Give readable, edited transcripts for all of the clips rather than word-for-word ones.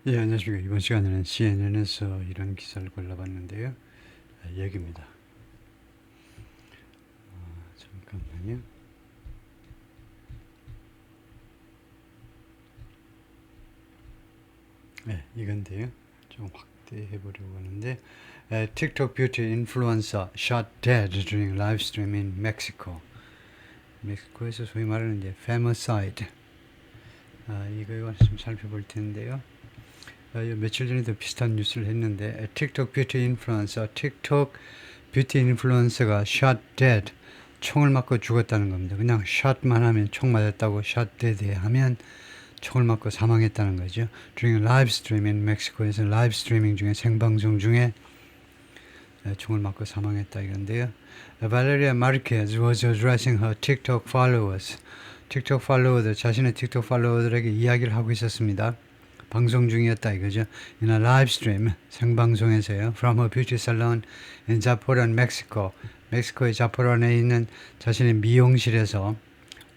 예, 안녕하십니까. 이번 시간에는 CNN에서 이런 기사를 골라봤는데요. 여기입니다. 잠깐만요. 네, 이건데요. 좀 확대해 보려고 하는데, TikTok beauty influencer shot dead during live stream in Mexico. 멕시코에서 소위 말하는 이제 femicide. 이거 좀 살펴볼 텐데요. 며칠 전에도 비슷한 뉴스를 했는데, 틱톡 뷰티 인플루언서, 틱톡 뷰티 인플루언서가 shot dead, 총을 맞고 죽었다는 겁니다. 그냥 shot만 하면 총 맞았다고, shot dead 하면 총을 맞고 사망했다는 거죠. during live stream in 멕시코에서 라이브 스트리밍 중에, 생방송 중에 총을 맞고 사망했다 이건데요. Valeria Marquez was addressing her TikTok followers. 틱톡 팔로워들, 자신의 틱톡 팔로워들에게 이야기를 하고 있었습니다. 방송 중이었다 이거죠. In a live stream, 생방송에서요. From her beauty salon in Zaporan, Mexico. 멕시코의 자포란에 있는 자신의 미용실에서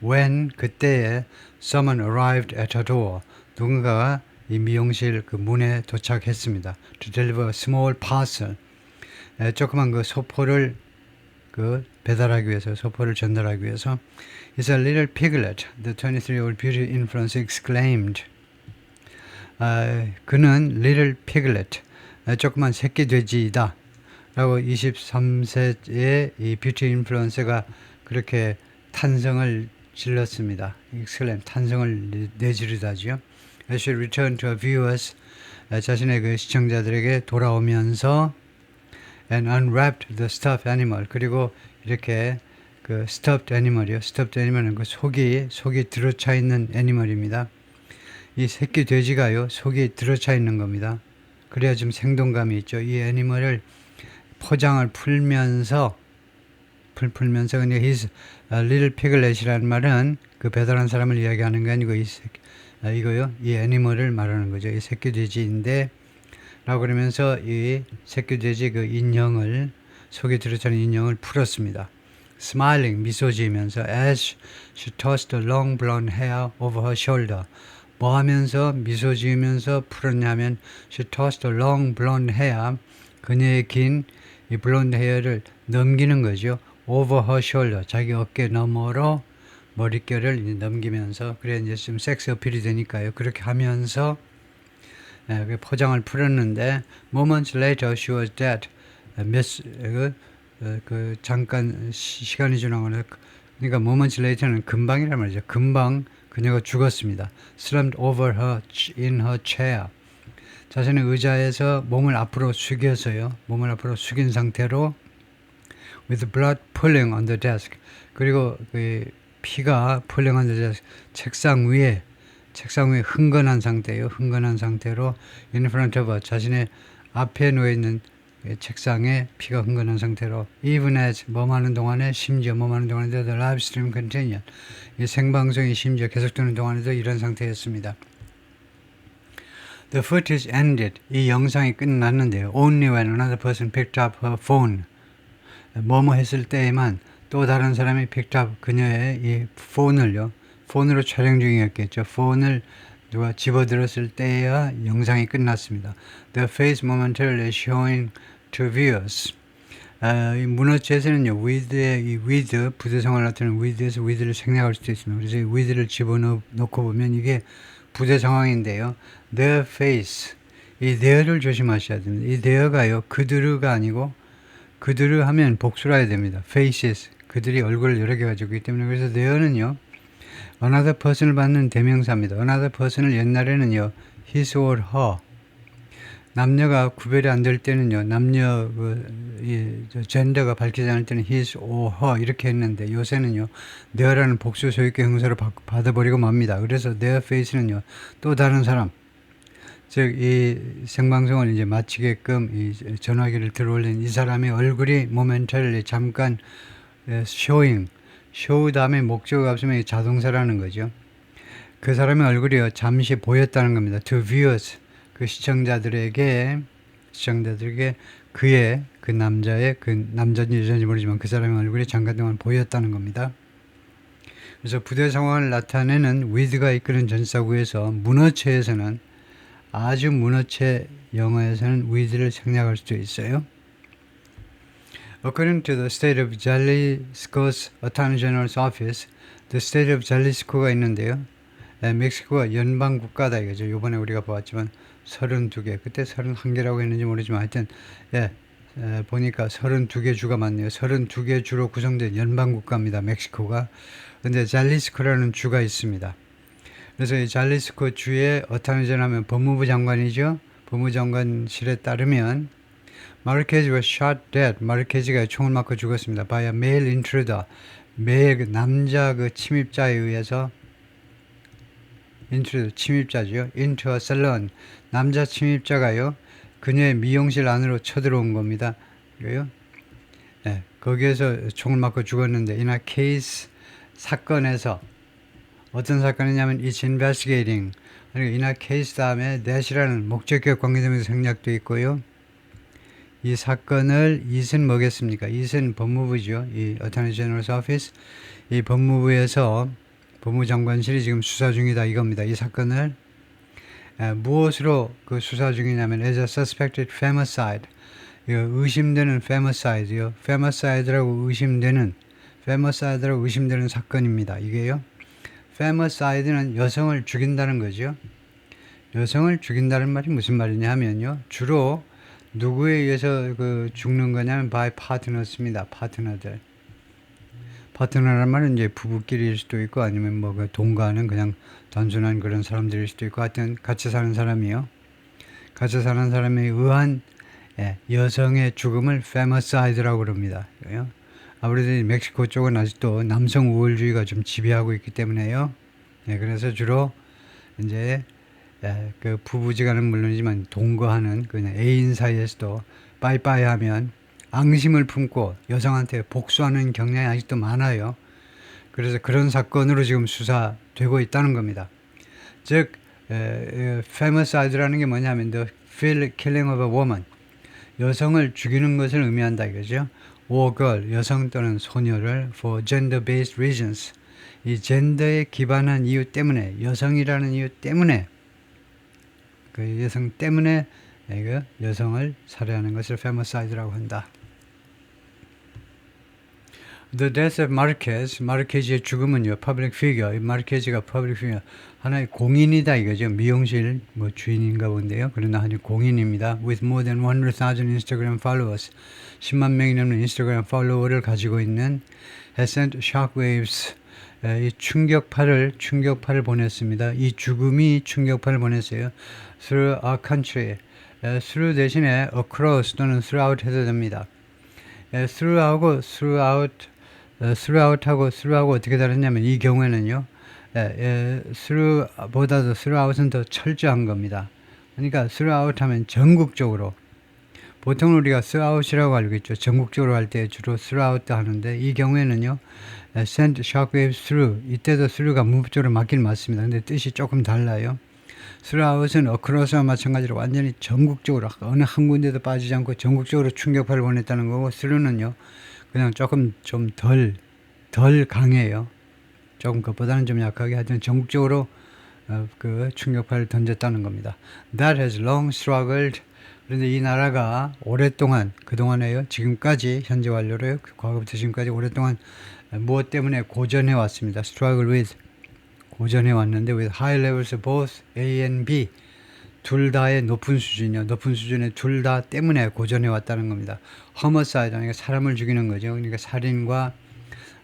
when, 그때에 someone arrived at her door. 누군가가 이 미용실 그 문에 도착했습니다. To deliver a small parcel. 조그만 그 소포를 그 배달하기 위해서, 소포를 전달하기 위해서. It's a little piglet, the 23-year-old beauty influencer exclaimed. 그는 little piglet, 조그만 새끼 돼지이다 라고 23세의 이 뷰티 인플루언서가 그렇게 탄성을 질렀습니다. exclaim, 탄성을 내지르다죠. As she returned to her viewers, 자신의 그 시청자들에게 돌아오면서 and unwrapped the stuffed animal, 그리고 이렇게 그 stuffed animal이요. stuffed animal은 그 속이 들어차 있는 애니멀입니다. 이 새끼 돼지가요, 속이 들어차 있는 겁니다. 그래야 좀 생동감이 있죠. 이 애니멀을 포장을 풀면서 그냥 his little piglet이라는 말은 그 배달한 사람을 이야기하는 게 아니고 이거요, 이 애니멀을 말하는 거죠. 이 새끼 돼지인데 라고 그러면서 이 새끼 돼지 그 인형을, 속에 들어차는 인형을 풀었습니다. Smiling, 미소 지으면서 as she tossed the long blonde hair over her shoulder. 뭐 하면서 미소 지으면서 풀었냐면 she tossed the long blonde hair, 그녀의 긴 이 blonde hair를 넘기는 거죠. over her shoulder, 자기 어깨 너머로 머릿결을 넘기면서, 그래 이제 좀 섹스 어필이 되니까요. 그렇게 하면서 포장을 풀었는데 moments later she was dead. 잠깐 시간이 지나고, 그러니까 moments later는 금방이란 말이죠. 금방 그녀가 죽었습니다. slumped over her in her chair. 자신의 의자에서 몸을 앞으로 숙여서요. 몸을 앞으로 숙인 상태로 with blood pooling on the desk. 그리고 그 피가 pooling on the desk. 책상 위에 흥건한 상태예요. 흥건한 상태로 in front of her, 자신의 앞에 놓여 있는 책상에 피가 흥건한 상태로 even as 뭐하는 동안에, 심지어 뭐하는 동안에도 the live stream continued. 이 생방송이 심지어 계속되는 동안에도 이런 상태였습니다. The footage ended. 이 영상이 끝났는데요. Only when another person picked up her phone. 뭐뭐 했을 때에만 또 다른 사람이 picked up 그녀의 이 폰으로 촬영 중이었겠죠. 폰을 누가 집어들었을 때야 영상이 끝났습니다. The face momentarily showing to viewers. 이 문어체에서는요, with의 이 with, 부대성을 나타내는 with에서 with를 생략할 수도 있습니다. 그래서 이 with를 집어넣고 보면 이게 부대 상황인데요. Their face, 이 their를 조심하셔야 됩니다. 이 their가요, 그들가 아니고, 그들을 하면 복수로 해야 됩니다. faces, 그들이 얼굴을 여러 개 가지고 있기 때문에. 그래서 their는요, another person을 받는 대명사입니다. another person을 옛날에는요, his or her, 남녀가 구별이 안 될 때는요, 남녀 젠더가 밝히지 않을 때는 his or her 이렇게 했는데, 요새는요, their라는 복수 소유격 형사를 받아버리고 맙니다. 그래서 their face는요, 또 다른 사람, 즉 이 생방송을 이제 마치게끔 이 전화기를 들어올린 이 사람의 얼굴이 momentarily, 잠깐 showing, show 다음에 목적어가 없으면 자동사라는 거죠. 그 사람의 얼굴이요, 잠시 보였다는 겁니다. to viewers, 그 시청자들에게 그의, 그 남자의, 그 남자인지 여자인지 모르지만 그 사람의 얼굴이 잠깐 동안 보였다는 겁니다. 그래서 부대 상황을 나타내는 with가 이끄는 전사구에서 문어체에서는 아주 문어체 영어에서는 with를 생략할 수도 있어요. According to the state of Jalisco's Attorney General's office, the state of Jalisco가 있는데요. 멕시코가 연방 국가다 이거죠. 이번에 우리가 보았지만 32개, 그때 31개라고 했는지 모르지만 하여튼 보니까 32개 주가 많네요. 32개 주로 구성된 연방 국가입니다. 멕시코가. 근데 잘리스코라는 주가 있습니다. 그래서 이 잘리스코 주의 어타니전 하면 법무부 장관이죠. 법무장관실에 따르면 마르케즈 was shot dead. 마르케즈가 총을 맞고 죽었습니다. by a male intruder. 남자 그 침입자에 의해서 intruder 침입자죠. into a salon. 남자 침입자가요. 그녀의 미용실 안으로 쳐들어온 겁니다. 그래요? 네, 거기에서 총을 맞고 죽었는데 in a case 사건에서 어떤 사건이냐면 it's investigating. 그러니까 in a case 다음에 that이라는 목적격 관계대명사 생략도 있고요. 이 사건을 it은 뭐겠습니까? it은 법무부죠. 이 Attorney General's Office. 이 법무부에서 법무장관실이 지금 수사 중이다 이겁니다. 이 사건을 무엇으로 그 수사 중이냐면 as a suspected femicide. 의심되는 femicide요. femicide라고 의심되는 사건입니다. 이게요. femicide는 여성을 죽인다는 거죠. 여성을 죽인다는 말이 무슨 말이냐 하면요. 주로 누구에 의해서 그 죽는 거냐면 by partners입니다. 파트너들. 파트너란 말은 이제 부부끼리일 수도 있고 아니면 뭐 그 동거하는 그냥 단순한 그런 사람들일 수도 있고 하여튼 같이 사는 사람이요. 같이 사는 사람에 의한 여성의 죽음을 femicide라고 그럽니다. 아무래도 멕시코 쪽은 아직도 남성 우월주의가 좀 지배하고 있기 때문에요. 그래서 주로 이제 그 부부지간은 물론이지만 동거하는 그냥 애인 사이에서도 빠이빠이 하면 앙심을 품고 여성한테 복수하는 경향이 아직도 많아요. 그래서 그런 사건으로 지금 수사되고 있다는 겁니다. 즉, femicide라는 게 뭐냐면 the killing of a woman. 여성을 죽이는 것을 의미한다 이거죠. or girl, 여성 또는 소녀를 for gender-based reasons. 이 젠더에 기반한 이유 때문에, 여성이라는 이유 때문에, 그 여성 때문에 여성을 살해하는 것을 femicide라고 한다. The death of Marquez, 마르케즈의 죽음은요, public figure, 마르케즈가 public figure, 하나의 공인이다 이거죠. 미용실 뭐 주인인가 본데요. 그러나 하나의 공인입니다. With more than 100,000 Instagram followers, 10만 명이 넘는 인스타그램 팔로워를 가지고 있는 has sent shockwaves, 이 충격파를 보냈습니다. 이 죽음이 충격파를 보냈어요. Through our country, through 대신에 across 또는 throughout 해도 됩니다. throughout하고 어떻게 다르냐면 이 경우에는요. through보다도 throughout은 더 철저한 겁니다. 그러니까 throughout 하면 전국적으로. 보통 우리가 throughout이라고 알고 있죠. 전국적으로 할 때 주로 throughout 하는데 이 경우에는요. send shockwaves through. 이때도 through가 문법적으로 맞긴 맞습니다. 근데 뜻이 조금 달라요. throughout은 across와 마찬가지로 완전히 전국적으로 어느 한 군데도 빠지지 않고 전국적으로 충격파를 보냈다는 거고 through는요. 그냥 조금 좀 덜 강해요. 조금 그것보다는 좀 약하게 하여튼 전국적으로 그 충격파를 던졌다는 겁니다. That has long struggled. 그런데 이 나라가 오랫동안 그동안에요. 지금까지 현재 완료로요. 과거부터 지금까지 오랫동안 무엇 때문에 고전해 왔습니다. struggle with 고전해 왔는데 with high levels of both A and B 둘 다의 높은 수준이요. 높은 수준의 둘 다 때문에 고전해 왔다는 겁니다. homicide 그러니까 사람을 죽이는 거죠. 그러니까 살인과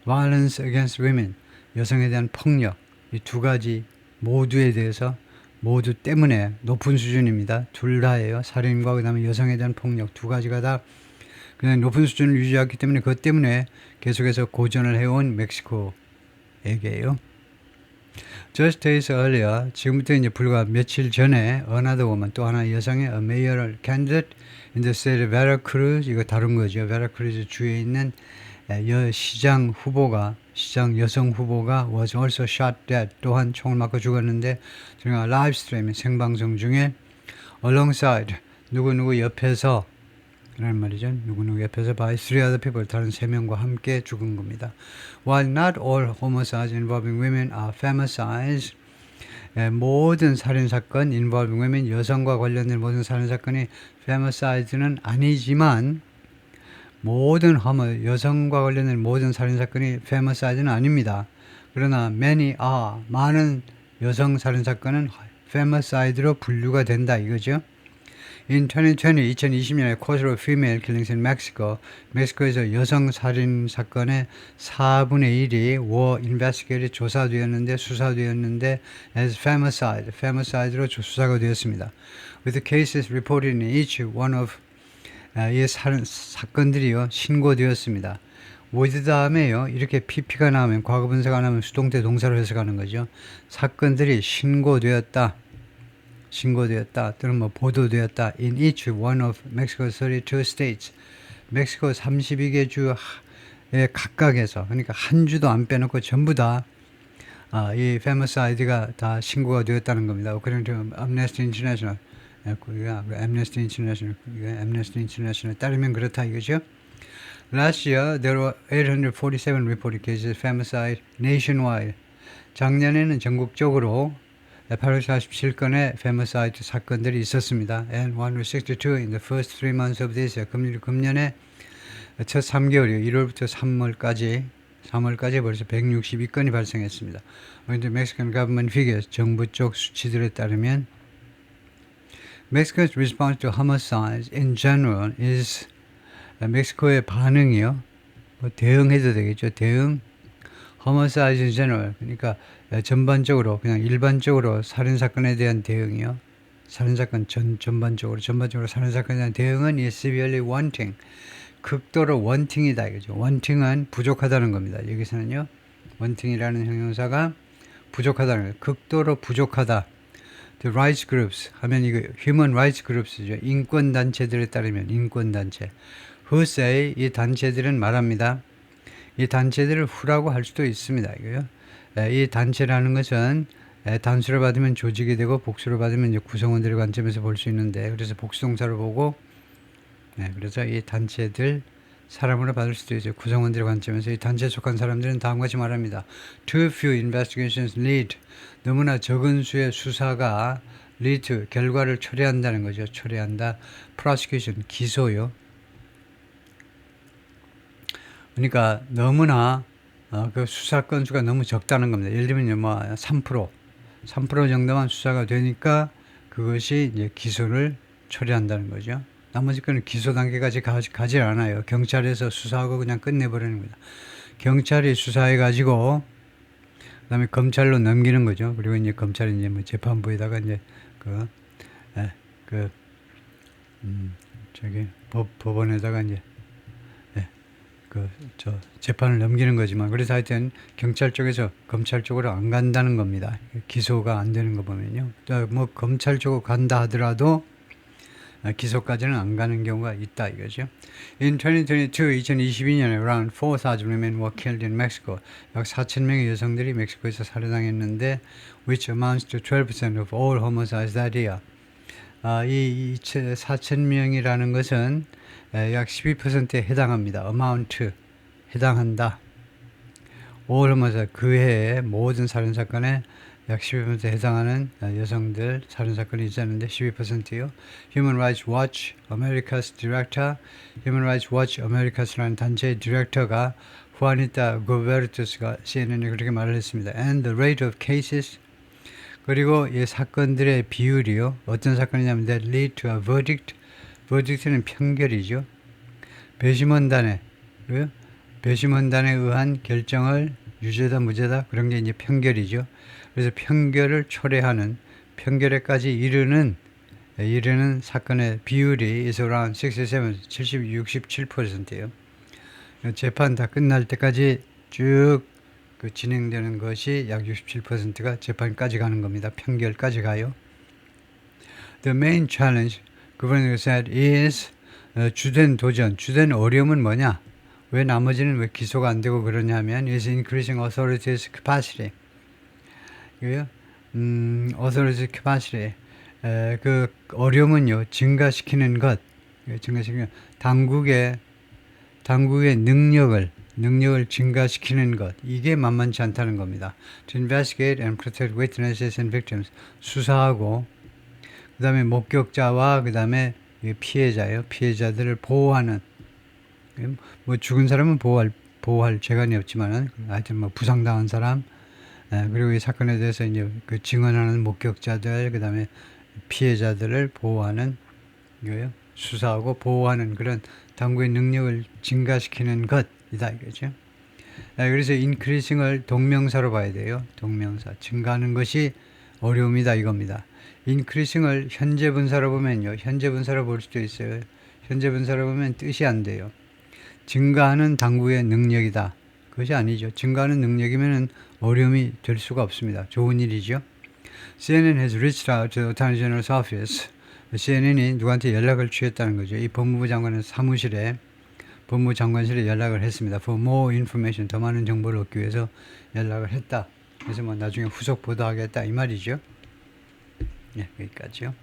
violence against women 여성에 대한 폭력 이 두 가지 모두에 대해서 모두 때문에 높은 수준입니다. 둘 다예요. 살인과 그다음에 여성에 대한 폭력 두 가지가 다 그냥 높은 수준을 유지했기 때문에 그것 때문에 계속해서 고전을 해온 멕시코에게요. Just days earlier, 지금부터 이제 불과 며칠 전에 another woman, 또 하나 여성의 a mayoral candidate in the state of Veracruz, 이거 다른 거죠. Veracruz 주에 있는 시장 여성 후보가 was also shot dead, 또한 총을 맞고 죽었는데 저희가 라이브 스트리밍 생방송 중에 alongside 누구누구 옆에서 라는 말이죠. 누구누구 옆에서 by three other people 다른 세 명과 함께 죽은 겁니다. While not all homicides involving women are femicides, 모든 살인사건 involving women, 여성과 관련된 모든 살인사건이 femicide는 아니지만 모든 여성과 관련된 모든 살인사건이 femicide는 아닙니다. 그러나 many are, 많은 여성 살인사건은 femicide로 분류가 된다 이거죠. In 2020년에 cause of female killings in Mexico, 멕시코에서 여성 살인 사건의 4분의 1이 were investigated, 조사되었는데, 수사되었는데 as femicide로 수사가 되었습니다. With the cases reported in each one of 이 사건들이요 신고되었습니다. with 다음에요 이렇게 pp가 나오면 과거 분사가 나오면 수동태 동사로 해석하는 거죠. 사건들이 신고되었다 또는 뭐 보도되었다 in each one of Mexico's 32 states. 멕시코 32개 주의 각각에서, 그러니까 한 주도 안 빼놓고 전부 다 이 femicide가 다 신고가 되었다는 겁니다. According to Amnesty International. Amnesty International 따르면 그렇다 이거죠. Last year there were 847 reported cases of femicide nationwide. 작년에는 전국적으로 847건의 femicide 사건들이 있었습니다. And 162 in the first 3 months of this year. 금년에 첫 3개월이요. 1월부터 3월까지 벌써 162건이 발생했습니다. According to Mexican government figures, 정부 쪽 수치들에 따르면 Mexico's response to homicides in general is 멕시코의 반응이요. 대응해도 되겠죠. 대응. homicides in general. 그러니까 전반적으로 그냥 일반적으로 살인 사건에 대한 대응이요. 살인 사건 전반적으로 살인 사건에 대한 대응은 is severely wanting. 극도로 wanting이다 이거죠. wanting은 부족하다는 겁니다. 여기서는요. wanting이라는 형용사가 부족하다는 거예요. 극도로 부족하다. The rights groups 하면 이거 human rights groups죠. 인권 단체들에 따르면 인권 단체. Who say 이 단체들은 말합니다. 이 단체들을 who라고 할 수도 있습니다. 이거요. 이 단체라는 것은 단수로 받으면 조직이 되고 복수로 받으면 이제 구성원들의 관점에서 볼 수 있는데 그래서 복수동사로 보고 그래서 이 단체들 사람으로 받을 수도 있죠. 구성원들의 관점에서 이 단체에 속한 사람들은 다음과 같이 말합니다. Too few investigations lead. 너무나 적은 수의 수사가 lead to, 결과를 초래한다는 거죠. 초래한다. prosecution, 기소요. 그러니까 너무나 그 수사 건수가 너무 적다는 겁니다. 예를 들면 뭐 3% 정도만 수사가 되니까 그것이 이제 기소를 초래한다는 거죠. 나머지 거는 기소 단계까지 가지 않아요. 경찰에서 수사하고 그냥 끝내버리는 겁니다. 경찰이 수사해가지고 그다음에 검찰로 넘기는 거죠. 그리고 이제 검찰이 이제 뭐 재판부에다가 이제 법원에다가 이제 재판을 넘기는 거지만 그래서 하여튼 경찰 쪽에서 검찰 쪽으로 안 간다는 겁니다. 기소가 안 되는 거 보면요. 뭐 검찰 쪽으로 간다 하더라도 기소까지는 안 가는 경우가 있다 이거죠. In 2022년에 around 4,000 women were killed in Mexico. 약 4,000명의 여성들이 멕시코에서 살해당했는데 which amounts to 12% of all homicides that year. 이 4,000명이라는 것은 약 12%에 해당합니다. amount, 해당한다. all homicide, 그 해의 모든 살인사건에 약 12%에 해당하는 여성들 살인사건이 있었는데 12%요. Human Rights Watch America's Director, Human Rights Watch Americas라는 단체의 디렉터가 후아니타 고베르토스가 CNN에 그렇게 말을 했습니다. And the rate of cases, 그리고 이 사건들의 비율이요. 어떤 사건이냐면 that lead to a verdict, verdict는 판결이죠. 배심원단에 의한 결정을 유죄다 무죄다 그런 게 이제 판결이죠. 그래서 판결을 초래하는 판결에까지 이르는 사건의 비율이 is around 67%예요. 재판 다 끝날 때까지 쭉 진행되는 것이 약 67%가 재판까지 가는 겁니다. 판결까지 가요. The main challenge, Governor said, is 주된 도전, 주된 어려움은 뭐냐? 왜 나머지는 왜 기소가 안 되고 그러냐면 is increasing authorities' capacity. authorities' capacity. 그 어려움은요 증가시키는 것, 당국의 능력을 능력을 증가시키는 것, 이게 만만치 않다는 겁니다. To investigate and protect witnesses and victims, 수사하고 그 다음에 목격자와 그 다음에 피해자예요. 피해자들을 보호하는, 뭐 죽은 사람은 보호할 재간이 없지만은 하여튼 뭐 부상당한 사람, 그리고 이 사건에 대해서 이제 그 증언하는 목격자들, 그 다음에 피해자들을 보호하는 이거요. 수사하고 보호하는 그런 당국의 능력을 증가시키는 것이다 이거죠. 그래서 increasing을 동명사로 봐야 돼요. 동명사. 증가하는 것이 어려움이다 이겁니다. increasing을 현재 분사로 보면요. 현재 분사로 볼 수도 있어요. 현재 분사로 보면 뜻이 안 돼요. 증가하는 당국의 능력이다. 그것이 아니죠. 증가하는 능력이면 어려움이 될 수가 없습니다. 좋은 일이죠. CNN has reached out to the Attorney General's office. CNN이 누구한테 연락을 취했다는 거죠. 이 법무부 장관의 사무실에, 법무장관실에 연락을 했습니다. For more information, 더 많은 정보를 얻기 위해서 연락을 했다. 그래서 뭐 나중에 후속 보도하겠다 이 말이죠. 예, 여기까지요.